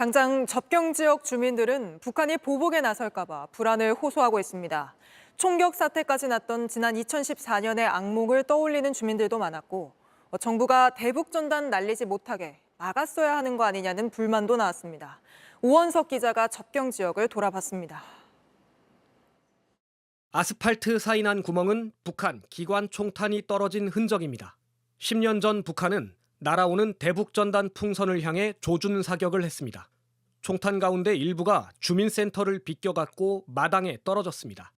당장 접경 지역 주민들은 북한이 보복에 나설까 봐 불안을 호소하고 있습니다. 총격 사태까지 났던 지난 2014년의 악몽을 떠올리는 주민들도 많았고 정부가 대북 전단 날리지 못하게 막았어야 하는 거 아니냐는 불만도 나왔습니다. 오원석 기자가 접경 지역을 돌아봤습니다. 아스팔트 사이 난 구멍은 북한 기관 총탄이 떨어진 흔적입니다. 10년 전 북한은 날아오는 대북 전단 풍선을 향해 조준 사격을 했습니다. 총탄 가운데 일부가 주민센터를 비껴갔고 마당에 떨어졌습니다.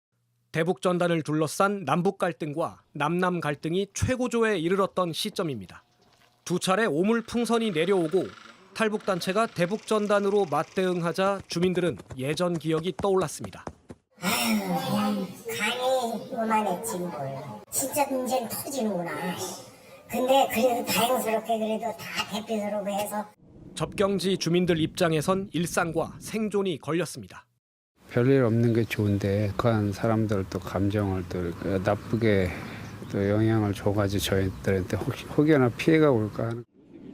대북 전단을 둘러싼 남북 갈등과 남남 갈등이 최고조에 이르렀던 시점입니다. 두 차례 오물 풍선이 내려오고 탈북 단체가 대북 전단으로 맞대응하자 주민들은 예전 기억이 떠올랐습니다. 그냥 간이 요만했지 뭘. 진짜 문제는 터지는구나. 근데 그래도 다행스럽게 그래도 다 대피소로 해서. 접경지 주민들 입장에선 일상과 생존이 걸렸습니다. 별일 없는 게 좋은데 북한 사람들 또 감정을 또 나쁘게 또 영향을 줘가지고 저희들한테 혹여나 피해가 올까 하는.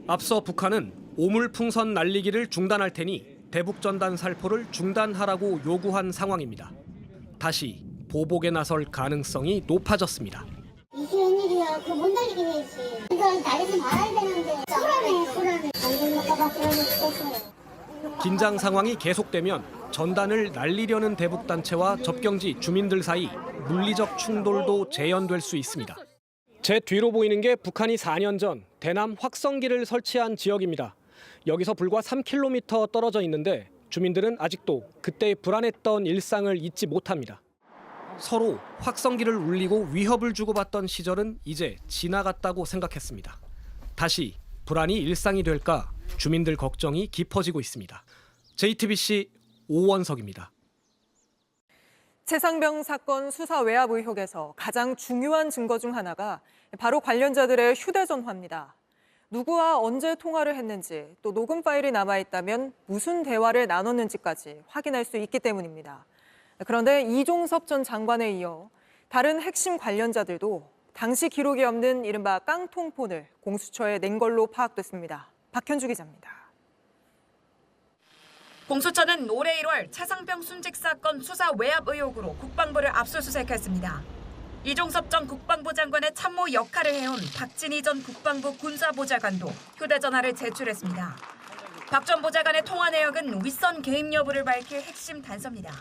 앞서 북한은 오물풍선 날리기를 중단할 테니 대북전단 살포를 중단하라고 요구한 상황입니다. 다시 보복에 나설 가능성이 높아졌습니다. 이게 웬일이야. 그거 못 날리게 해야지. 이걸 날리지 말아야 되는데. 불안해. 안 될까봐 불안해 죽겠어요. 긴장 상황이 계속되면 전단을 날리려는 대북 단체와 접경지 주민들 사이 물리적 충돌도 재현될 수 있습니다. 제 뒤로 보이는 게 북한이 4년 전 대남 확성기를 설치한 지역입니다. 여기서 불과 3km 떨어져 있는데 주민들은 아직도 그때의 불안했던 일상을 잊지 못합니다. 서로 확성기를 울리고 위협을 주고받던 시절은 이제 지나갔다고 생각했습니다. 다시 불안이 일상이 될까 주민들 걱정이 깊어지고 있습니다. JTBC 오원석입니다. 최상병 사건 수사 외압 의혹에서 가장 중요한 증거 중 하나가 바로 관련자들의 휴대전화입니다. 누구와 언제 통화를 했는지 또 녹음 파일이 남아있다면 무슨 대화를 나눴는지까지 확인할 수 있기 때문입니다. 그런데 이종섭 전 장관에 이어 다른 핵심 관련자들도 당시 기록이 없는 이른바 깡통폰을 공수처에 낸 걸로 파악됐습니다. 박현주 기자입니다. 공수처는 올해 1월 최상병 순직 사건 수사 외압 의혹으로 국방부를 압수수색했습니다. 이종섭 전 국방부 장관의 참모 역할을 해온 박진희 전 국방부 군사보좌관도 휴대전화를 제출했습니다. 박 전 보좌관의 통화 내역은 윗선 개입 여부를 밝힐 핵심 단서입니다.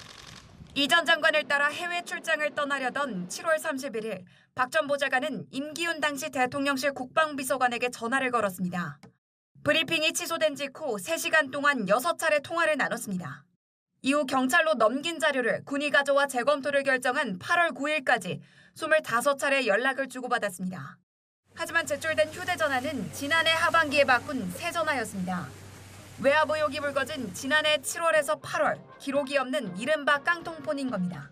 이 전 장관을 따라 해외 출장을 떠나려던 7월 31일 박 전 보좌관은 임기훈 당시 대통령실 국방비서관에게 전화를 걸었습니다. 브리핑이 취소된 직후 3시간 동안 6차례 통화를 나눴습니다. 이후 경찰로 넘긴 자료를 군이 가져와 재검토를 결정한 8월 9일까지 25차례 연락을 주고받았습니다. 하지만 제출된 휴대전화는 지난해 하반기에 바꾼 새 전화였습니다. 외압 의혹이 불거진 지난해 7월에서 8월 기록이 없는 이른바 깡통폰인 겁니다.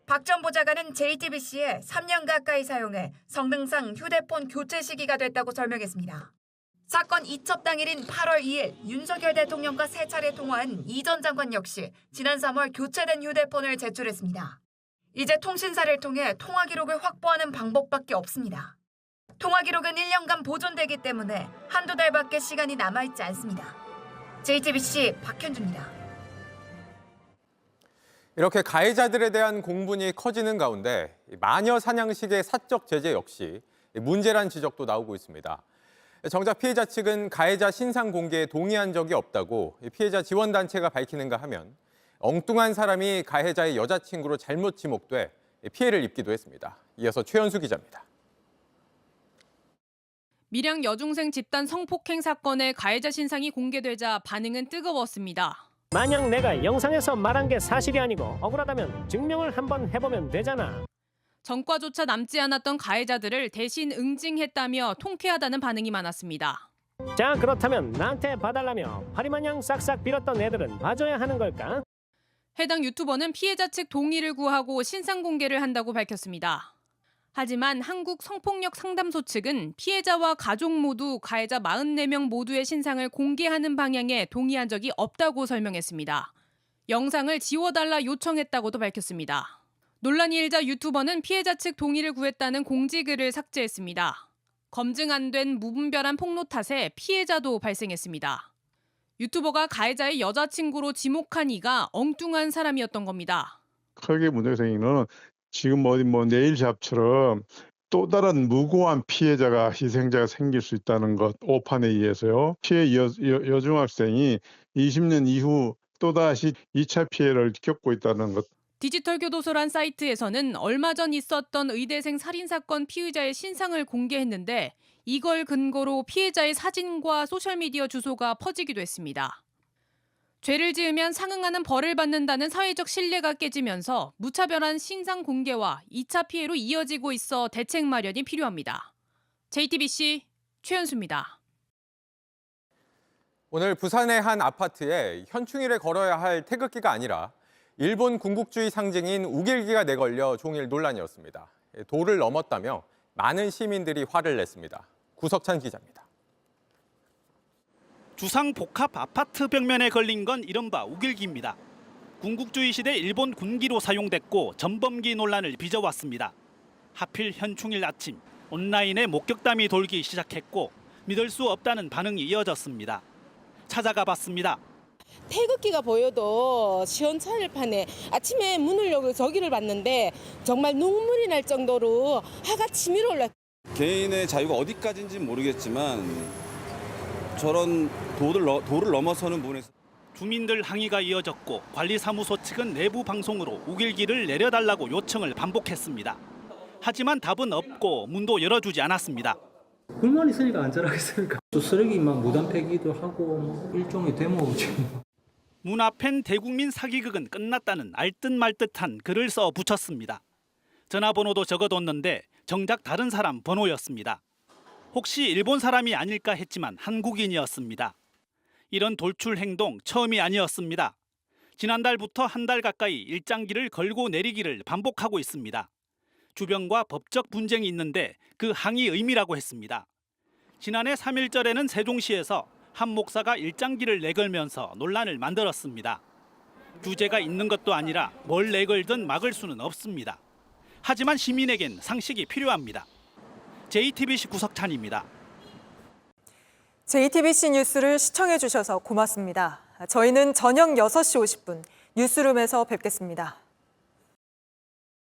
박 전 보좌관은 JTBC에 3년 가까이 사용해 성능상 휴대폰 교체 시기가 됐다고 설명했습니다. 사건 이첩 당일인 8월 2일 윤석열 대통령과 3차례 통화한 이 전 장관 역시 지난 3월 교체된 휴대폰을 제출했습니다. 이제 통신사를 통해 통화 기록을 확보하는 방법밖에 없습니다. 통화 기록은 1년간 보존되기 때문에 한두 달밖에 시간이 남아있지 않습니다. JTBC 박현주입니다. 이렇게 가해자들에 대한 공분이 커지는 가운데 마녀 사냥식의 사적 제재 역시 문제란 지적도 나오고 있습니다. 정작 피해자 측은 가해자 신상 공개에 동의한 적이 없다고 피해자 지원단체가 밝히는가 하면 엉뚱한 사람이 가해자의 여자친구로 잘못 지목돼 피해를 입기도 했습니다. 이어서 최연수 기자입니다. 밀양 여중생 집단 성폭행 사건의 가해자 신상이 공개되자 반응은 뜨거웠습니다. 만약 내가 영상에서 말한 게 사실이 아니고 억울하다면 증명을 한번 해보면 되잖아. 전과조차 남지 않았던 가해자들을 대신 응징했다며 통쾌하다는 반응이 많았습니다. 자, 그렇다면 나한테 봐달라며 파리마냥 싹싹 빌었던 애들은 봐줘야 하는 걸까? 해당 유튜버는 피해자 측 동의를 구하고 신상 공개를 한다고 밝혔습니다. 하지만 한국 성폭력 상담소 측은 피해자와 가족 모두 가해자 44명 모두의 신상을 공개하는 방향에 동의한 적이 없다고 설명했습니다. 영상을 지워달라 요청했다고도 밝혔습니다. 논란이 일자 유튜버는 피해자 측 동의를 구했다는 공지글을 삭제했습니다. 검증 안 된 무분별한 폭로 탓에 피해자도 발생했습니다. 유튜버가 가해자의 여자친구로 지목한 이가 엉뚱한 사람이었던 겁니다. 크게 문제가 생기는 거는 지금 어디 네일샵처럼 또 다른 무고한 피해자가 희생자가 생길 수 있다는 것 오판에 의해서요. 피해 여중학생이 20년 이후 또다시 2차 피해를 겪고 있다는 것. 디지털 교도소란 사이트에서는 얼마 전 있었던 의대생 살인사건 피의자의 신상을 공개했는데 이걸 근거로 피해자의 사진과 소셜미디어 주소가 퍼지기도 했습니다. 죄를 지으면 상응하는 벌을 받는다는 사회적 신뢰가 깨지면서 무차별한 신상 공개와 2차 피해로 이어지고 있어 대책 마련이 필요합니다. JTBC 최현수입니다. 오늘 부산의 한 아파트에 현충일에 걸어야 할 태극기가 아니라 일본 군국주의 상징인 우길기가 내걸려 종일 논란이었습니다. 도를 넘었다며 많은 시민들이 화를 냈습니다. 구석찬 기자입니다. 주상 복합 아파트 벽면에 걸린 건 이른바 우길기입니다. 군국주의 시대 일본 군기로 사용됐고 전범기 논란을 빚어왔습니다. 하필 현충일 아침 온라인에 목격담이 돌기 시작했고 믿을 수 없다는 반응이 이어졌습니다. 찾아가 봤습니다. 태극기가 보여도 시원찮을 판에 아침에 문을 열고 저기를 봤는데 정말 눈물이 날 정도로 화가 치밀어 올라. 개인의 자유가 어디까지인지 모르겠지만 저런 도를 넘어서는 부분에서 주민들 항의가 이어졌고 관리사무소 측은 내부 방송으로 우길기를 내려달라고 요청을 반복했습니다. 하지만 답은 없고 문도 열어주지 않았습니다. 불만 있으니까 안 자라겠습니까? 쓰레기 막 무단 폐기도 하고 뭐 일종의 데모지. 문 앞엔 대국민 사기극은 끝났다는 알듯말듯한 글을 써 붙였습니다. 전화번호도 적어뒀는데 정작 다른 사람 번호였습니다. 혹시 일본 사람이 아닐까 했지만 한국인이었습니다. 이런 돌출 행동 처음이 아니었습니다. 지난달부터 한 달 가까이 일장기를 걸고 내리기를 반복하고 있습니다. 주변과 법적 분쟁이 있는데 그 항의 의미라고 했습니다. 지난해 3.1절에는 세종시에서 한 목사가 일장기를 내걸면서 논란을 만들었습니다. 규제가 있는 것도 아니라 뭘 내걸든 막을 수는 없습니다. 하지만 시민에겐 상식이 필요합니다. JTBC 구석찬입니다. JTBC 뉴스를 시청해 주셔서 고맙습니다. 저희는 저녁 6시 50분 뉴스룸에서 뵙겠습니다.